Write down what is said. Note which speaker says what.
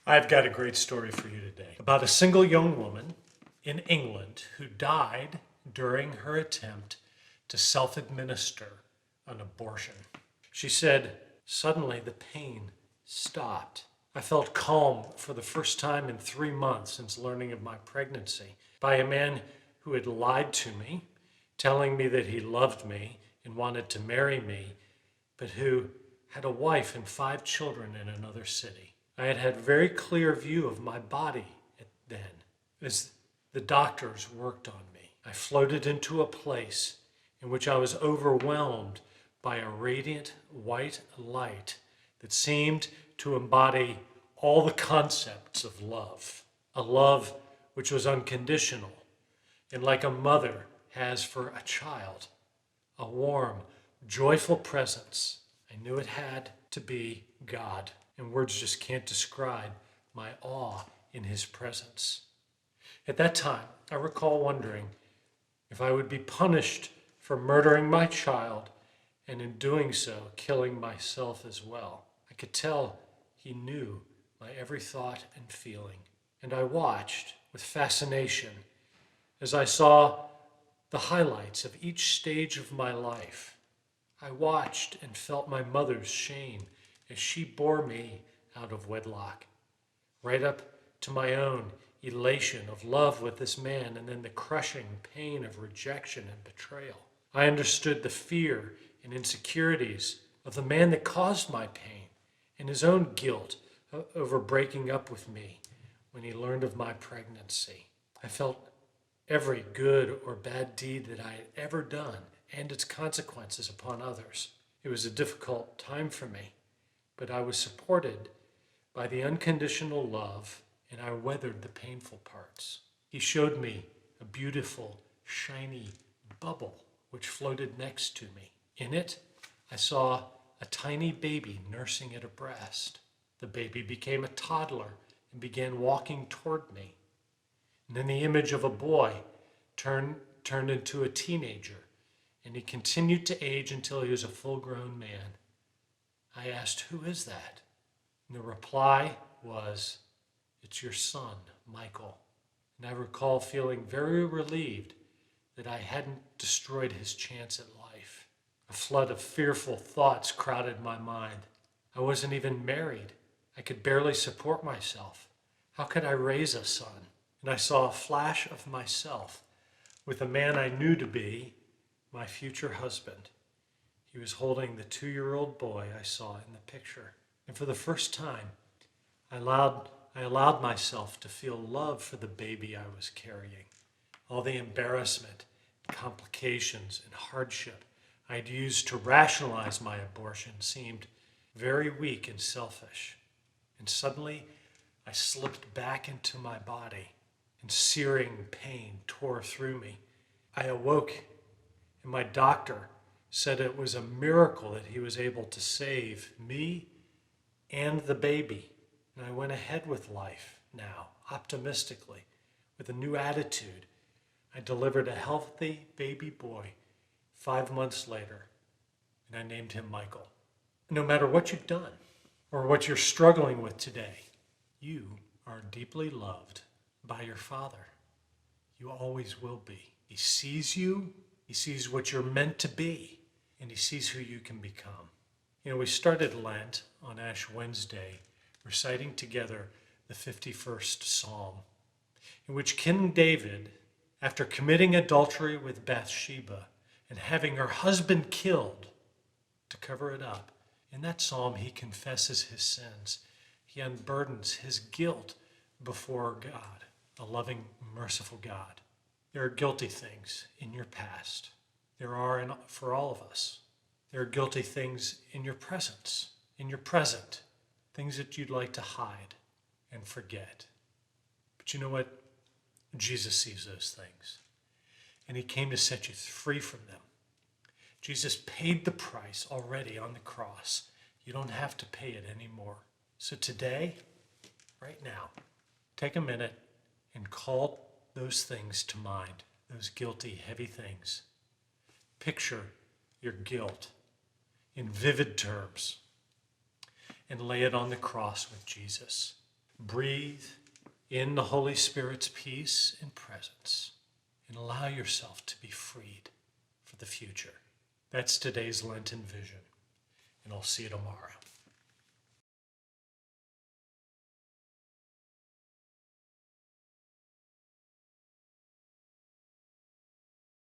Speaker 1: I've got a great story for you today about a single young woman in England who died during her attempt to self-administer an abortion. She said, "Suddenly the pain stopped. I felt calm for the first time in 3 months since learning of my pregnancy by a man who had lied to me, telling me that he loved me and wanted to marry me, but who had a wife and 5 children in another city. I had had very clear view of my body then. As the doctors worked on me, I floated into a place in which I was overwhelmed by a radiant white light that seemed to embody all the concepts of love, a love which was unconditional and like a mother has for a child, a warm, joyful presence. I knew it had to be God, and words just can't describe my awe in his presence. At that time, I recall wondering if I would be punished for murdering my child and in doing so, killing myself as well. I could tell he knew my every thought and feeling, and I watched with fascination as I saw the highlights of each stage of my life. I watched and felt my mother's shame as she bore me out of wedlock, right up to my own elation of love with this man, and then the crushing pain of rejection and betrayal. I understood the fear and insecurities of the man that caused my pain and his own guilt over breaking up with me when he learned of my pregnancy. I felt every good or bad deed that I had ever done and its consequences upon others. It was a difficult time for me, but I was supported by the unconditional love, and I weathered the painful parts. He showed me a beautiful, shiny bubble which floated next to me. In it, I saw a tiny baby nursing at a breast. The baby became a toddler and began walking toward me. And then the image of a boy turned into a teenager, and he continued to age until he was a full-grown man. I asked, "Who is that?" And the reply was, "It's your son, Michael." And I recall feeling very relieved that I hadn't destroyed his chance at life. A flood of fearful thoughts crowded my mind. I wasn't even married. I could barely support myself. How could I raise a son? And I saw a flash of myself with a man I knew to be my future husband. He was holding the 2-year-old boy I saw in the picture. And for the first time, I allowed myself to feel love for the baby I was carrying. All the embarrassment, complications, and hardship I'd used to rationalize my abortion seemed very weak and selfish. And suddenly, I slipped back into my body, and searing pain tore through me. I awoke, and my doctor said it was a miracle that he was able to save me and the baby. And I went ahead with life now, optimistically, with a new attitude. I delivered a healthy baby boy 5 months later, and I named him Michael. No matter what you've done or what you're struggling with today, you are deeply loved by your Father. You always will be. He sees you, he sees what you're meant to be, and he sees who you can become. You know, we started Lent on Ash Wednesday reciting together the 51st Psalm, in which King David, after committing adultery with Bathsheba and having her husband killed to cover it up, in that psalm he confesses his sins. He unburdens his guilt before God, a loving, merciful God. There are guilty things in your past. There are for all of us. There are guilty things in your present, things that you'd like to hide and forget. But you know what? Jesus sees those things, and he came to set you free from them. Jesus paid the price already on the cross. You don't have to pay it anymore. So today, right now, take a minute and call those things to mind, those guilty, heavy things. Picture your guilt in vivid terms and lay it on the cross with Jesus. Breathe in the Holy Spirit's peace and presence, and allow yourself to be freed for the future. That's today's Lenten vision, and I'll see you tomorrow.